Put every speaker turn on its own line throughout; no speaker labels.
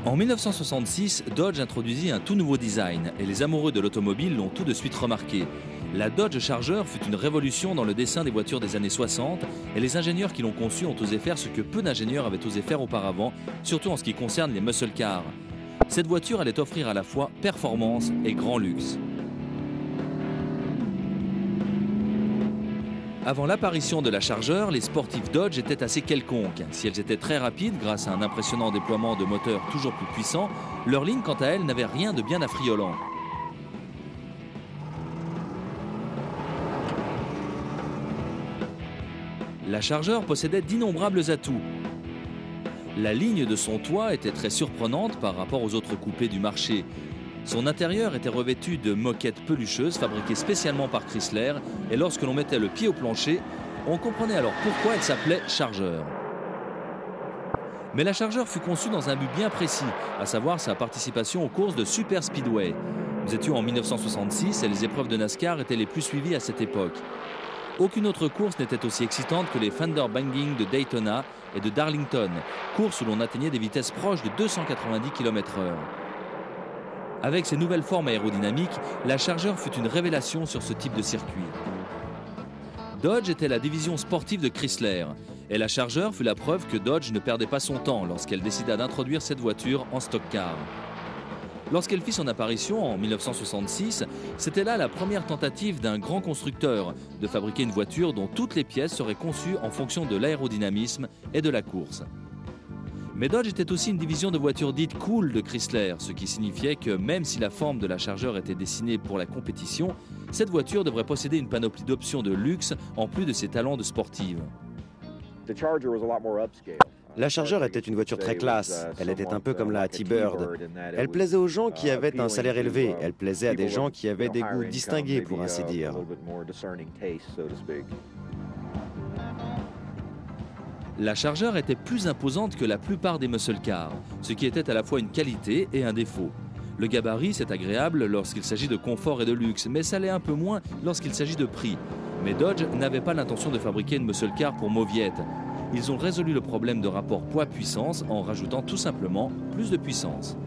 En 1966, Dodge introduisit un tout nouveau design et les amoureux de l'automobile l'ont tout de suite remarqué. La Dodge Charger fut une révolution dans le dessin des voitures des années 60 et les ingénieurs qui l'ont conçue ont osé faire ce que peu d'ingénieurs avaient osé faire auparavant, surtout en ce qui concerne les muscle cars. Cette voiture allait offrir à la fois performance et grand luxe. Avant l'apparition de la Charger, les sportifs Dodge étaient assez quelconques. Si elles étaient très rapides grâce à un impressionnant déploiement de moteurs toujours plus puissants, leur ligne quant à elles n'avait rien de bien affriolant. La Charger possédait d'innombrables atouts. La ligne de son toit était très surprenante par rapport aux autres coupés du marché. Son intérieur était revêtu de moquettes pelucheuses fabriquées spécialement par Chrysler et lorsque l'on mettait le pied au plancher, on comprenait alors pourquoi elle s'appelait Charger. Mais la Charger fut conçue dans un but bien précis, à savoir sa participation aux courses de Super Speedway. Nous étions en 1966 et les épreuves de NASCAR étaient les plus suivies à cette époque. Aucune autre course n'était aussi excitante que les Fender Banging de Daytona et de Darlington, courses où l'on atteignait des vitesses proches de 290 km/h. Avec ses nouvelles formes aérodynamiques, la Charger fut une révélation sur ce type de circuit. Dodge était la division sportive de Chrysler, et la Charger fut la preuve que Dodge ne perdait pas son temps lorsqu'elle décida d'introduire cette voiture en stock car. Lorsqu'elle fit son apparition en 1966, c'était là la première tentative d'un grand constructeur de fabriquer une voiture dont toutes les pièces seraient conçues en fonction de l'aérodynamisme et de la course. Mais Dodge était aussi une division de voitures dites cool de Chrysler, ce qui signifiait que même si la forme de la Charger était dessinée pour la compétition, cette voiture devrait posséder une panoplie d'options de luxe en plus de ses talents de sportive.
La Charger était une voiture très classe. Elle était un peu comme la T-Bird. Elle plaisait aux gens qui avaient un salaire élevé. Elle plaisait à des gens qui avaient des goûts distingués, pour ainsi dire.
La Charger était plus imposante que la plupart des muscle cars, ce qui était à la fois une qualité et un défaut. Le gabarit, c'est agréable lorsqu'il s'agit de confort et de luxe, mais ça l'est un peu moins lorsqu'il s'agit de prix. Mais Dodge n'avait pas l'intention de fabriquer une muscle car pour mauviette. Ils ont résolu le problème de rapport poids-puissance en rajoutant tout simplement plus de puissance.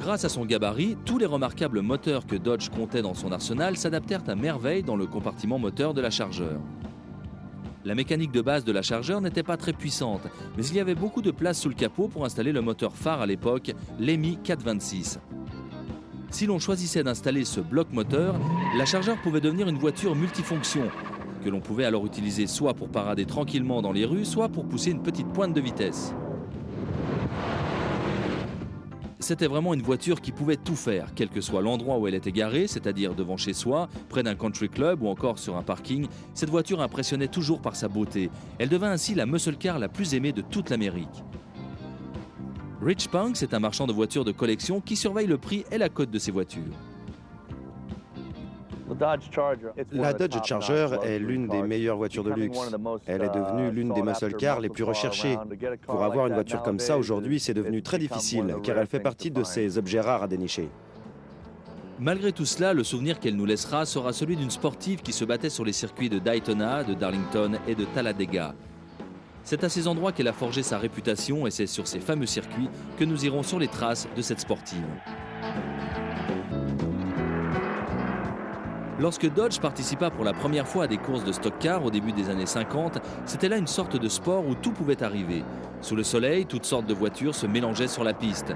Grâce à son gabarit, tous les remarquables moteurs que Dodge comptait dans son arsenal s'adaptèrent à merveille dans le compartiment moteur de la Charger. La mécanique de base de la Charger n'était pas très puissante, mais il y avait beaucoup de place sous le capot pour installer le moteur phare à l'époque, l'EMI 426. Si l'on choisissait d'installer ce bloc moteur, la Charger pouvait devenir une voiture multifonction, que l'on pouvait alors utiliser soit pour parader tranquillement dans les rues, soit pour pousser une petite pointe de vitesse. C'était vraiment une voiture qui pouvait tout faire, quel que soit l'endroit où elle était garée, c'est-à-dire devant chez soi, près d'un country club ou encore sur un parking. Cette voiture impressionnait toujours par sa beauté. Elle devint ainsi la muscle car la plus aimée de toute l'Amérique. Rich Punks est un marchand de voitures de collection qui surveille le prix et la cote de ses voitures.
La Dodge Charger est l'une des meilleures voitures de luxe. Elle est devenue l'une des muscle cars les plus recherchées. Pour avoir une voiture comme ça aujourd'hui, c'est devenu très difficile, car elle fait partie de ces objets rares à dénicher.
Malgré tout cela, le souvenir qu'elle nous laissera sera celui d'une sportive qui se battait sur les circuits de Daytona, de Darlington et de Talladega. C'est à ces endroits qu'elle a forgé sa réputation et c'est sur ces fameux circuits que nous irons sur les traces de cette sportive. Lorsque Dodge participa pour la première fois à des courses de stock car au début des années 50, c'était là une sorte de sport où tout pouvait arriver. Sous le soleil, toutes sortes de voitures se mélangeaient sur la piste.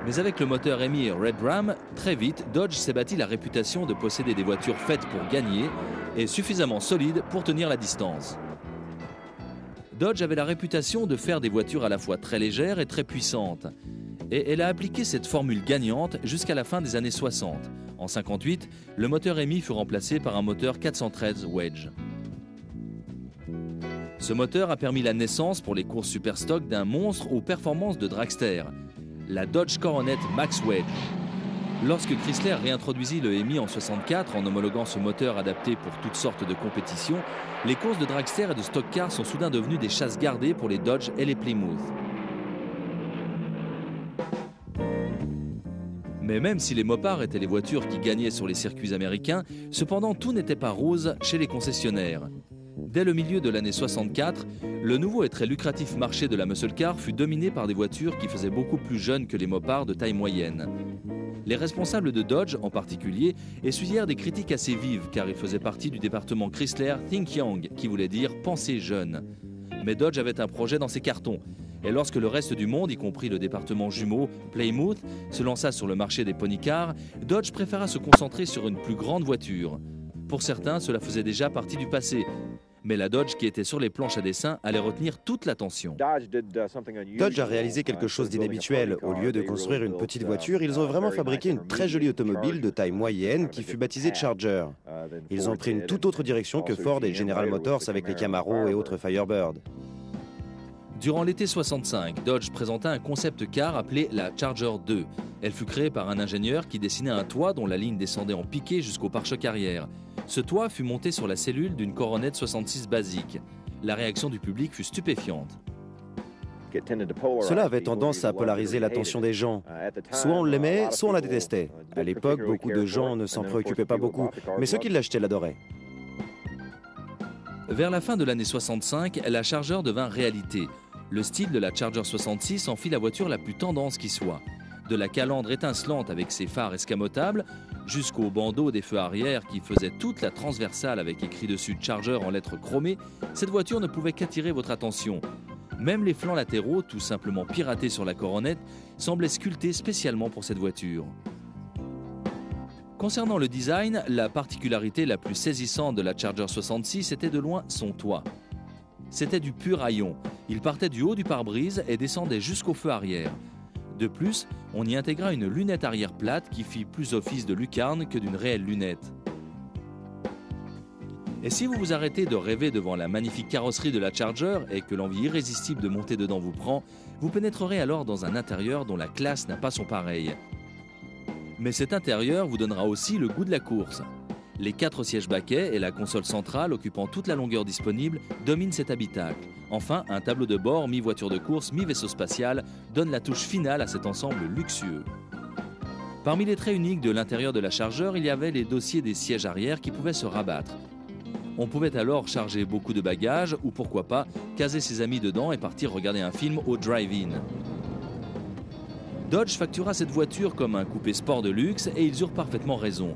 Mais avec le moteur EMI Red Ram, très vite, Dodge s'est bâti la réputation de posséder des voitures faites pour gagner et suffisamment solides pour tenir la distance. Dodge avait la réputation de faire des voitures à la fois très légères et très puissantes. Et elle a appliqué cette formule gagnante jusqu'à la fin des années 60. En 1958, le moteur EMI fut remplacé par un moteur 413 Wedge. Ce moteur a permis la naissance pour les courses superstock d'un monstre aux performances de dragster, la Dodge Coronet Max Wedge. Lorsque Chrysler réintroduisit le EMI en 1964 en homologuant ce moteur adapté pour toutes sortes de compétitions, les courses de dragster et de stock car sont soudain devenues des chasses gardées pour les Dodge et les Plymouth. Mais même si les mopards étaient les voitures qui gagnaient sur les circuits américains, cependant tout n'était pas rose chez les concessionnaires. Dès le milieu de l'année 64, le nouveau et très lucratif marché de la muscle car fut dominé par des voitures qui faisaient beaucoup plus jeunes que les mopards de taille moyenne. Les responsables de Dodge, en particulier, essuyèrent des critiques assez vives car ils faisaient partie du département Chrysler Think Young, qui voulait dire « penser jeune ». Mais Dodge avait un projet dans ses cartons. Et lorsque le reste du monde, y compris le département jumeau Plymouth, se lança sur le marché des pony cars, Dodge préféra se concentrer sur une plus grande voiture. Pour certains, cela faisait déjà partie du passé. Mais la Dodge qui était sur les planches à dessin allait retenir toute l'attention.
Dodge a réalisé quelque chose d'inhabituel. Au lieu de construire une petite voiture, ils ont vraiment fabriqué une très jolie automobile de taille moyenne qui fut baptisée Charger. Ils ont pris une toute autre direction que Ford et General Motors avec les Camaro et autres Firebird.
Durant l'été 65, Dodge présenta un concept car appelé la Charger 2. Elle fut créée par un ingénieur qui dessinait un toit dont la ligne descendait en piqué jusqu'au pare-choc arrière. Ce toit fut monté sur la cellule d'une Coronet 66 basique. La réaction du public fut stupéfiante.
Cela avait tendance à polariser l'attention des gens. Soit on l'aimait, soit on la détestait. À l'époque, beaucoup de gens ne s'en préoccupaient pas beaucoup, mais ceux qui l'achetaient l'adoraient.
Vers la fin de l'année 65, la Charger devint réalité. Le style de la Charger 66 en fit la voiture la plus tendance qui soit. De la calandre étincelante avec ses phares escamotables, jusqu'au bandeau des feux arrière qui faisait toute la transversale avec écrit dessus Charger en lettres chromées, cette voiture ne pouvait qu'attirer votre attention. Même les flancs latéraux, tout simplement piratés sur la Coronet, semblaient sculptés spécialement pour cette voiture. Concernant le design, la particularité la plus saisissante de la Charger 66 était de loin son toit. C'était du pur haillon. Il partait du haut du pare-brise et descendait jusqu'au feu arrière. De plus, on y intégra une lunette arrière plate qui fit plus office de lucarne que d'une réelle lunette. Et si vous vous arrêtez de rêver devant la magnifique carrosserie de la Charger et que l'envie irrésistible de monter dedans vous prend, vous pénétrerez alors dans un intérieur dont la classe n'a pas son pareil. Mais cet intérieur vous donnera aussi le goût de la course. Les 4 sièges baquets et la console centrale occupant toute la longueur disponible dominent cet habitacle. Enfin, un tableau de bord mi-voiture de course, mi-vaisseau spatial donne la touche finale à cet ensemble luxueux. Parmi les traits uniques de l'intérieur de la Charger, il y avait les dossiers des sièges arrière qui pouvaient se rabattre. On pouvait alors charger beaucoup de bagages ou pourquoi pas caser ses amis dedans et partir regarder un film au drive-in. Dodge factura cette voiture comme un coupé sport de luxe et ils eurent parfaitement raison.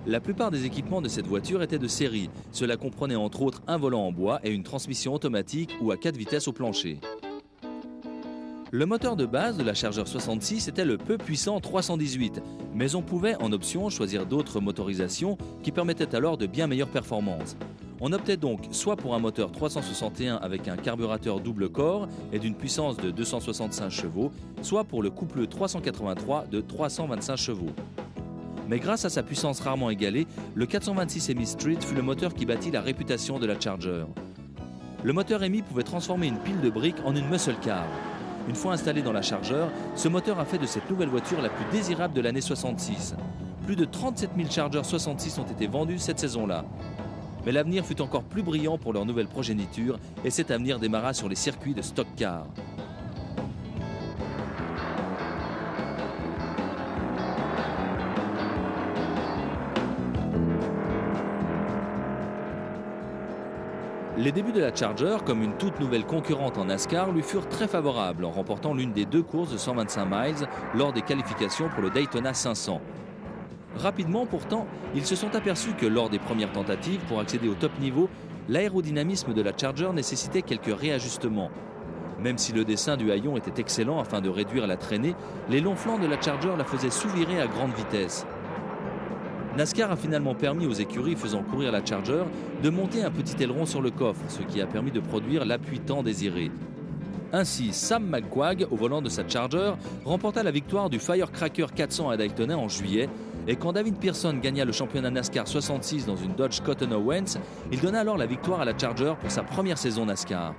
La plupart des équipements de cette voiture étaient de série. Cela comprenait entre autres un volant en bois et une transmission automatique ou à 4 vitesses au plancher. Le moteur de base de la Charger 66 était le peu puissant 318, mais on pouvait en option choisir d'autres motorisations qui permettaient alors de bien meilleures performances. On optait donc soit pour un moteur 361 avec un carburateur double corps et d'une puissance de 265 chevaux, soit pour le couple 383 de 325 chevaux. Mais grâce à sa puissance rarement égalée, le 426 Hemi Street fut le moteur qui bâtit la réputation de la Charger. Le moteur Hemi pouvait transformer une pile de briques en une muscle car. Une fois installé dans la Charger, ce moteur a fait de cette nouvelle voiture la plus désirable de l'année 66. Plus de 37 000 Charger 66 ont été vendus cette saison-là. Mais l'avenir fut encore plus brillant pour leur nouvelle progéniture et cet avenir démarra sur les circuits de stock car. Les débuts de la Charger, comme une toute nouvelle concurrente en NASCAR, lui furent très favorables en remportant l'une des 2 courses de 125 miles lors des qualifications pour le Daytona 500. Rapidement pourtant, ils se sont aperçus que lors des premières tentatives pour accéder au top niveau, l'aérodynamisme de la Charger nécessitait quelques réajustements. Même si le dessin du haillon était excellent afin de réduire la traînée, les longs flancs de la Charger la faisaient sous-virer à grande vitesse. NASCAR a finalement permis aux écuries faisant courir la Charger de monter un petit aileron sur le coffre, ce qui a permis de produire l'appui tant désiré. Ainsi, Sam McQuagg, au volant de sa Charger, remporta la victoire du Firecracker 400 à Daytona en juillet, et quand David Pearson gagna le championnat NASCAR 66 dans une Dodge Cotton Owens, il donna alors la victoire à la Charger pour sa première saison NASCAR.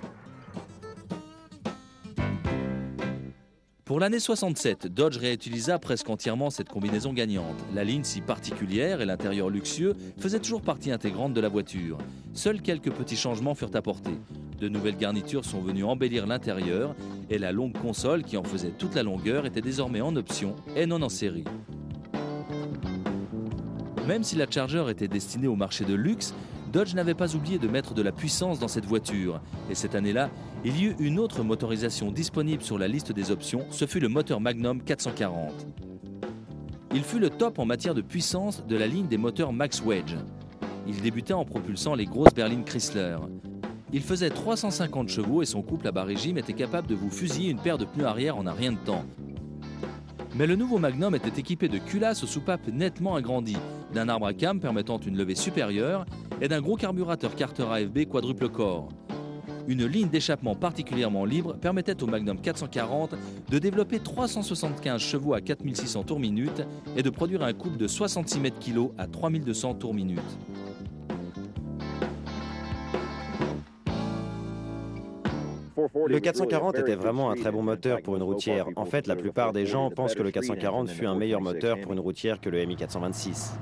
Pour l'année 67, Dodge réutilisa presque entièrement cette combinaison gagnante. La ligne si particulière et l'intérieur luxueux faisaient toujours partie intégrante de la voiture. Seuls quelques petits changements furent apportés. De nouvelles garnitures sont venues embellir l'intérieur et la longue console qui en faisait toute la longueur était désormais en option et non en série. Même si la Charger était destinée au marché de luxe, Dodge n'avait pas oublié de mettre de la puissance dans cette voiture. Et cette année-là, il y eut une autre motorisation disponible sur la liste des options, ce fut le moteur Magnum 440. Il fut le top en matière de puissance de la ligne des moteurs Max Wedge. Il débutait en propulsant les grosses berlines Chrysler. Il faisait 350 chevaux et son couple à bas régime était capable de vous fusiller une paire de pneus arrière en un rien de temps. Mais le nouveau Magnum était équipé de culasses aux soupapes nettement agrandies, d'un arbre à cames permettant une levée supérieure et d'un gros carburateur Carter AFB quadruple corps. Une ligne d'échappement particulièrement libre permettait au Magnum 440 de développer 375 chevaux à 4600 tours minute et de produire un couple de 66 mètres kg à 3200 tours minute.
Le 440 était vraiment un très bon moteur pour une routière. En fait, la plupart des gens pensent que le 440 fut un meilleur moteur pour une routière que le MI 426.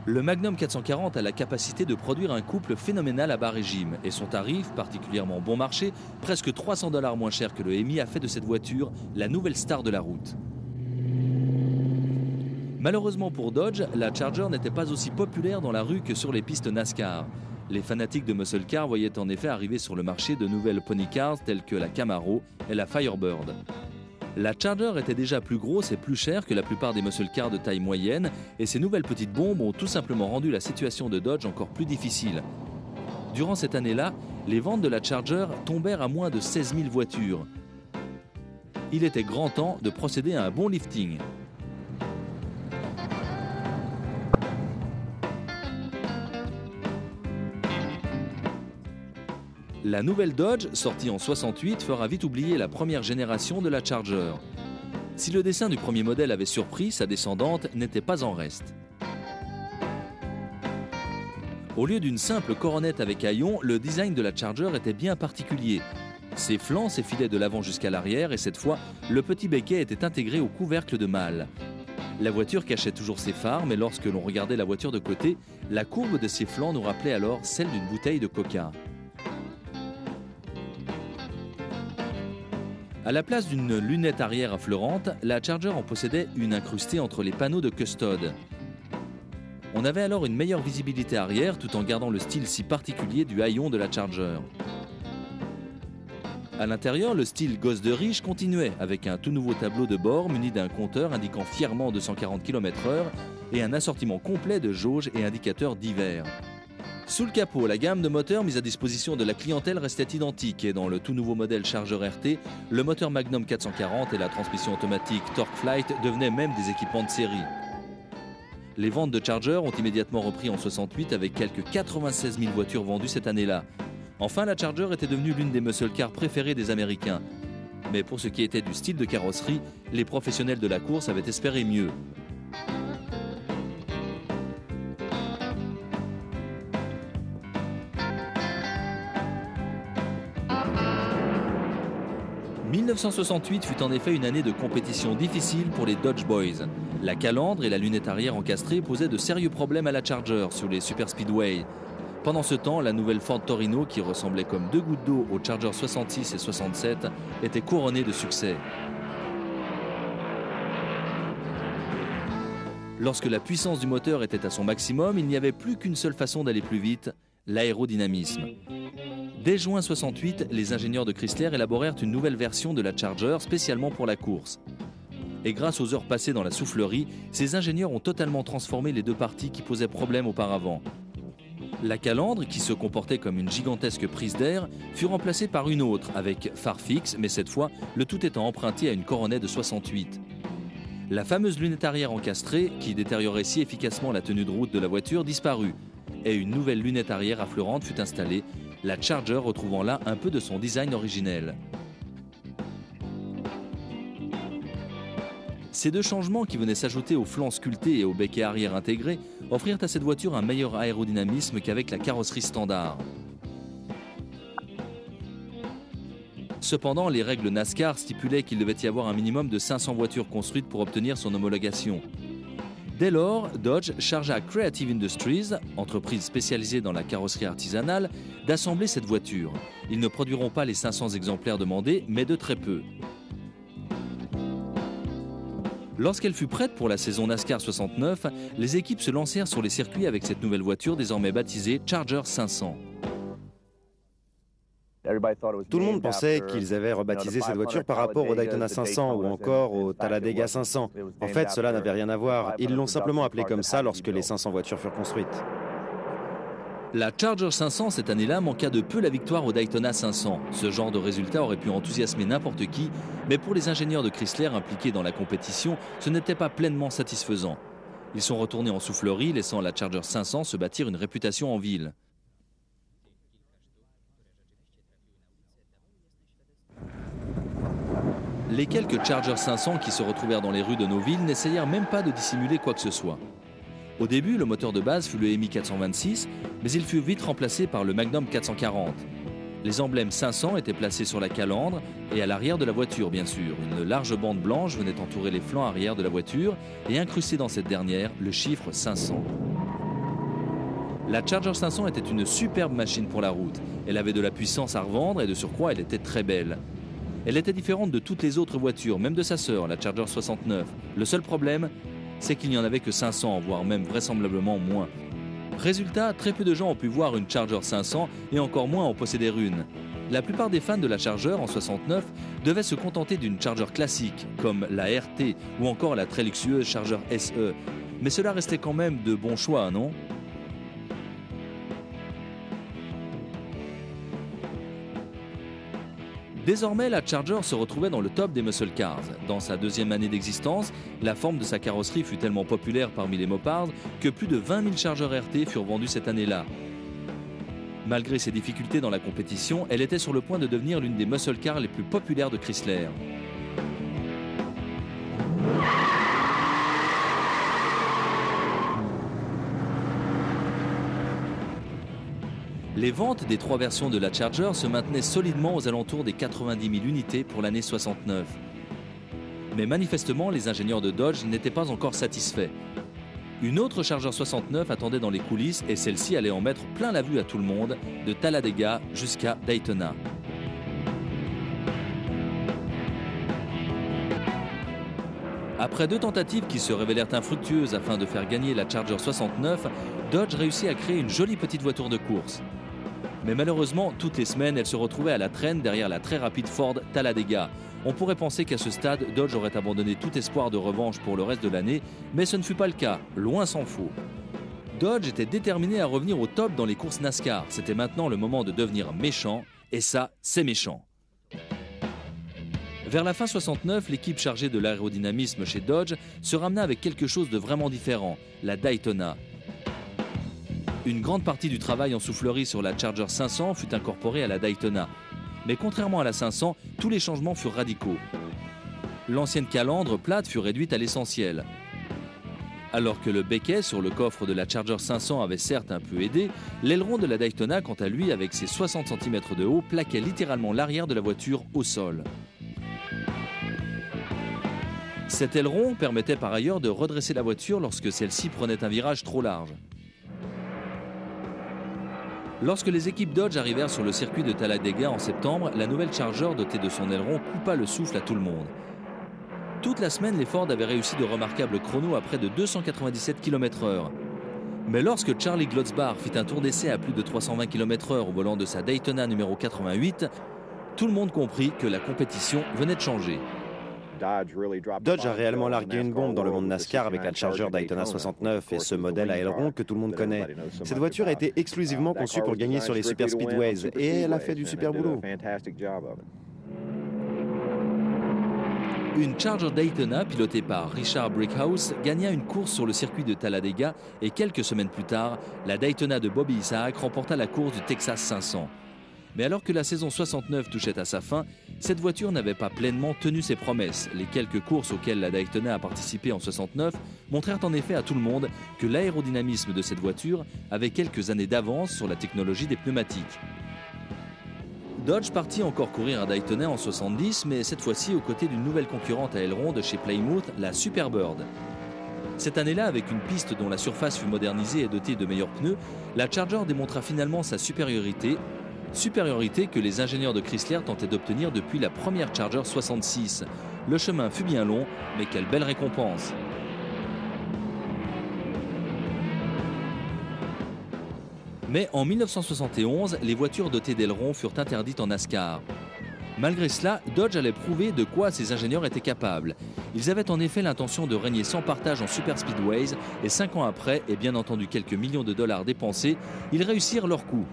Le Magnum 440 a la capacité de produire un couple phénoménal à bas régime et son tarif, particulièrement bon marché, presque $300 moins cher que le MI, a fait de cette voiture la nouvelle star de la route. Malheureusement pour Dodge, la Charger n'était pas aussi populaire dans la rue que sur les pistes NASCAR. Les fanatiques de muscle car voyaient en effet arriver sur le marché de nouvelles pony cars telles que la Camaro et la Firebird. La Charger était déjà plus grosse et plus chère que la plupart des muscle cars de taille moyenne et ces nouvelles petites bombes ont tout simplement rendu la situation de Dodge encore plus difficile. Durant cette année-là, les ventes de la Charger tombèrent à moins de 16 000 voitures. Il était grand temps de procéder à un bon lifting. La nouvelle Dodge, sortie en 68, fera vite oublier la première génération de la Charger. Si le dessin du premier modèle avait surpris, sa descendante n'était pas en reste. Au lieu d'une simple coronette avec haillons, le design de la Charger était bien particulier. Ses flancs s'effilaient de l'avant jusqu'à l'arrière et cette fois, le petit béquet était intégré au couvercle de malle. La voiture cachait toujours ses phares, mais lorsque l'on regardait la voiture de côté, la courbe de ses flancs nous rappelait alors celle d'une bouteille de coca. À la place d'une lunette arrière affleurante, la Charger en possédait une incrustée entre les panneaux de custode. On avait alors une meilleure visibilité arrière tout en gardant le style si particulier du haillon de la Charger. À l'intérieur, le style gosse de riche continuait avec un tout nouveau tableau de bord muni d'un compteur indiquant fièrement 240 km/h et un assortiment complet de jauges et indicateurs divers. Sous le capot, la gamme de moteurs mise à disposition de la clientèle restait identique et dans le tout nouveau modèle Charger RT, le moteur Magnum 440 et la transmission automatique TorqueFlite devenaient même des équipements de série. Les ventes de Charger ont immédiatement repris en 68 avec quelques 96 000 voitures vendues cette année-là. Enfin, la Charger était devenue l'une des muscle cars préférées des Américains. Mais pour ce qui était du style de carrosserie, les professionnels de la course avaient espéré mieux. « 1968 fut en effet une année de compétition difficile pour les Dodge Boys. La calandre et la lunette arrière encastrée posaient de sérieux problèmes à la Charger sur les super speedway. Pendant ce temps, la nouvelle Ford Torino, qui ressemblait comme deux gouttes d'eau aux Charger 66 et 67, était couronnée de succès. Lorsque la puissance du moteur était à son maximum, il n'y avait plus qu'une seule façon d'aller plus vite, l'aérodynamisme. Dès juin 68, les ingénieurs de Chrysler élaborèrent une nouvelle version de la Charger spécialement pour la course. Et grâce aux heures passées dans la soufflerie, ces ingénieurs ont totalement transformé les deux parties qui posaient problème auparavant. La calandre, qui se comportait comme une gigantesque prise d'air, fut remplacée par une autre, avec phare fixe, mais cette fois, le tout étant emprunté à une coronette de 68. La fameuse lunette arrière encastrée, qui détériorait si efficacement la tenue de route de la voiture, disparut, et une nouvelle lunette arrière affleurante fut installée, la Charger retrouvant là un peu de son design originel. Ces deux changements qui venaient s'ajouter aux flancs sculptés et au béquet arrière intégré offrirent à cette voiture un meilleur aérodynamisme qu'avec la carrosserie standard. Cependant, les règles NASCAR stipulaient qu'il devait y avoir un minimum de 500 voitures construites pour obtenir son homologation. Dès lors, Dodge chargea Creative Industries, entreprise spécialisée dans la carrosserie artisanale, d'assembler cette voiture. Ils ne produiront pas les 500 exemplaires demandés, mais de très peu. Lorsqu'elle fut prête pour la saison NASCAR 69, les équipes se lancèrent sur les circuits avec cette nouvelle voiture désormais baptisée Charger 500.
Tout le monde pensait qu'ils avaient rebaptisé cette voiture par rapport au Daytona 500 ou encore au Talladega 500. En fait, cela n'avait rien à voir. Ils l'ont simplement appelé comme ça lorsque les 500 voitures furent construites.
La Charger 500 cette année-là manqua de peu la victoire au Daytona 500. Ce genre de résultat aurait pu enthousiasmer n'importe qui, mais pour les ingénieurs de Chrysler impliqués dans la compétition, ce n'était pas pleinement satisfaisant. Ils sont retournés en soufflerie, laissant la Charger 500 se bâtir une réputation en ville. Les quelques Charger 500 qui se retrouvèrent dans les rues de nos villes n'essayèrent même pas de dissimuler quoi que ce soit. Au début, le moteur de base fut le MI 426, mais il fut vite remplacé par le Magnum 440. Les emblèmes 500 étaient placés sur la calandre et à l'arrière de la voiture, bien sûr. Une large bande blanche venait entourer les flancs arrière de la voiture et incrusté dans cette dernière le chiffre 500. La Charger 500 était une superbe machine pour la route. Elle avait de la puissance à revendre et de surcroît, elle était très belle. Elle était différente de toutes les autres voitures, même de sa sœur, la Charger 69. Le seul problème, c'est qu'il n'y en avait que 500, voire même vraisemblablement moins. Résultat, très peu de gens ont pu voir une Charger 500 et encore moins en posséder une. La plupart des fans de la Charger en 69 devaient se contenter d'une Charger classique, comme la RT ou encore la très luxueuse Charger SE. Mais cela restait quand même de bons choix, non ? Désormais, la Charger se retrouvait dans le top des muscle cars. Dans sa deuxième année d'existence, la forme de sa carrosserie fut tellement populaire parmi les mopards que plus de 20 000 Charger RT furent vendus cette année-là. Malgré ses difficultés dans la compétition, elle était sur le point de devenir l'une des muscle cars les plus populaires de Chrysler. Les ventes des trois versions de la Charger se maintenaient solidement aux alentours des 90 000 unités pour l'année 69. Mais manifestement, les ingénieurs de Dodge n'étaient pas encore satisfaits. Une autre Charger 69 attendait dans les coulisses et celle-ci allait en mettre plein la vue à tout le monde, de Talladega jusqu'à Daytona. Après deux tentatives qui se révélèrent infructueuses afin de faire gagner la Charger 69, Dodge réussit à créer une jolie petite voiture de course. Mais malheureusement, toutes les semaines, elle se retrouvait à la traîne derrière la très rapide Ford Talladega. On pourrait penser qu'à ce stade, Dodge aurait abandonné tout espoir de revanche pour le reste de l'année, mais ce ne fut pas le cas, loin s'en faut. Dodge était déterminé à revenir au top dans les courses NASCAR. C'était maintenant le moment de devenir méchant, et ça, c'est méchant. Vers la fin 69, l'équipe chargée de l'aérodynamisme chez Dodge se ramena avec quelque chose de vraiment différent, la Daytona. Une grande partie du travail en soufflerie sur la Charger 500 fut incorporée à la Daytona. Mais contrairement à la 500, tous les changements furent radicaux. L'ancienne calandre plate fut réduite à l'essentiel. Alors que le becquet sur le coffre de la Charger 500 avait certes un peu aidé, l'aileron de la Daytona, quant à lui, avec ses 60 cm de haut, plaquait littéralement l'arrière de la voiture au sol. Cet aileron permettait par ailleurs de redresser la voiture lorsque celle-ci prenait un virage trop large. Lorsque les équipes Dodge arrivèrent sur le circuit de Talladega en septembre, la nouvelle Charger dotée de son aileron coupa le souffle à tout le monde. Toute la semaine, les Ford avaient réussi de remarquables chronos à près de 297 km/h. Mais lorsque Charlie Glotzbar fit un tour d'essai à plus de 320 km/h au volant de sa Daytona numéro 88, tout le monde comprit que la compétition venait de changer.
Dodge a réellement largué une bombe dans le monde NASCAR avec la Charger Daytona 69 et ce modèle à aileron que tout le monde connaît. Cette voiture a été exclusivement conçue pour gagner sur les super speedways et elle a fait du super boulot.
Une Charger Daytona pilotée par Richard Brickhouse gagna une course sur le circuit de Talladega et quelques semaines plus tard, la Daytona de Bobby Isaac remporta la course du Texas 500. Mais alors que la saison 69 touchait à sa fin, cette voiture n'avait pas pleinement tenu ses promesses. Les quelques courses auxquelles la Daytona a participé en 69 montrèrent en effet à tout le monde que l'aérodynamisme de cette voiture avait quelques années d'avance sur la technologie des pneumatiques. Dodge partit encore courir à Daytona en 70, mais cette fois-ci aux côtés d'une nouvelle concurrente à aileron de chez Plymouth, la Superbird. Cette année-là, avec une piste dont la surface fut modernisée et dotée de meilleurs pneus, la Charger démontra finalement sa supériorité que les ingénieurs de Chrysler tentaient d'obtenir depuis la première Charger 66. Le chemin fut bien long, mais quelle belle récompense! Mais en 1971, les voitures dotées d'ailerons furent interdites en NASCAR. Malgré cela, Dodge allait prouver de quoi ses ingénieurs étaient capables. Ils avaient en effet l'intention de régner sans partage en super speedways et 5 ans après, et bien entendu quelques millions de dollars dépensés, ils réussirent leur coup.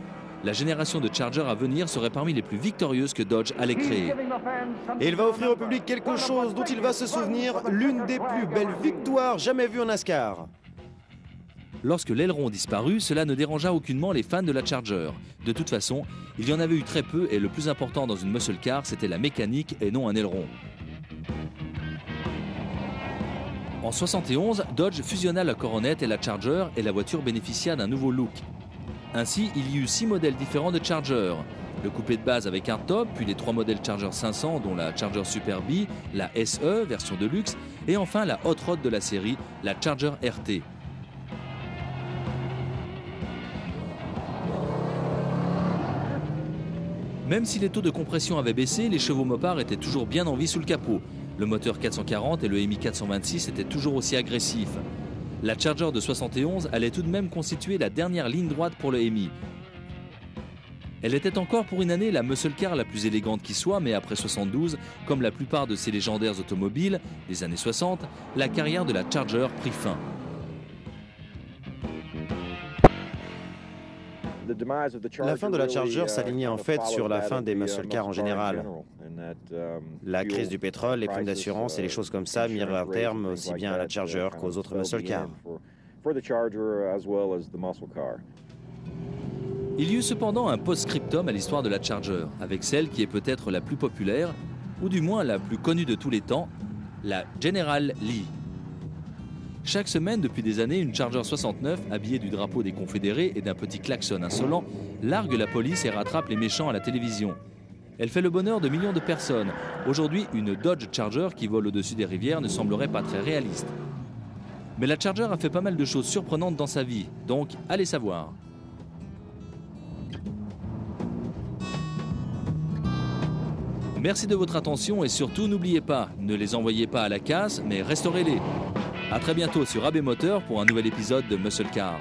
La génération de Charger à venir serait parmi les plus victorieuses que Dodge allait créer.
Et il va offrir au public quelque chose dont il va se souvenir, l'une des plus belles victoires jamais vues en NASCAR.
Lorsque l'aileron disparut, cela ne dérangea aucunement les fans de la Charger. De toute façon, il y en avait eu très peu et le plus important dans une muscle car, c'était la mécanique et non un aileron. En 1971, Dodge fusionna la Coronet et la Charger et la voiture bénéficia d'un nouveau look. Ainsi, il y eut 6 modèles différents de Charger. Le coupé de base avec un top, puis les 3 modèles Charger 500 dont la Charger Super B, la SE, version de luxe, et enfin la hot rod de la série, la Charger RT. Même si les taux de compression avaient baissé, les chevaux Mopar étaient toujours bien en vie sous le capot. Le moteur 440 et le MI 426 étaient toujours aussi agressifs. La Charger de 71 allait tout de même constituer la dernière ligne droite pour le MI. Elle était encore pour une année la muscle car la plus élégante qui soit, mais après 72, comme la plupart de ces légendaires automobiles des années 60, la carrière de la Charger prit fin.
La fin de la Charger s'alignait en fait sur la fin des muscle cars en général. La crise du pétrole, les primes d'assurance et les choses comme ça mirent un terme aussi bien à la Charger qu'aux autres muscle cars.
Il y eut cependant un post-scriptum à l'histoire de la Charger, avec celle qui est peut-être la plus populaire, ou du moins la plus connue de tous les temps, la General Lee. Chaque semaine, depuis des années, une Charger 69, habillée du drapeau des Confédérés et d'un petit klaxon insolent, largue la police et rattrape les méchants à la télévision. Elle fait le bonheur de millions de personnes. Aujourd'hui, une Dodge Charger qui vole au-dessus des rivières ne semblerait pas très réaliste. Mais la Charger a fait pas mal de choses surprenantes dans sa vie, donc allez savoir. Merci de votre attention et surtout n'oubliez pas, ne les envoyez pas à la casse, mais restaurez-les. A très bientôt sur AB Moteur pour un nouvel épisode de Muscle Car.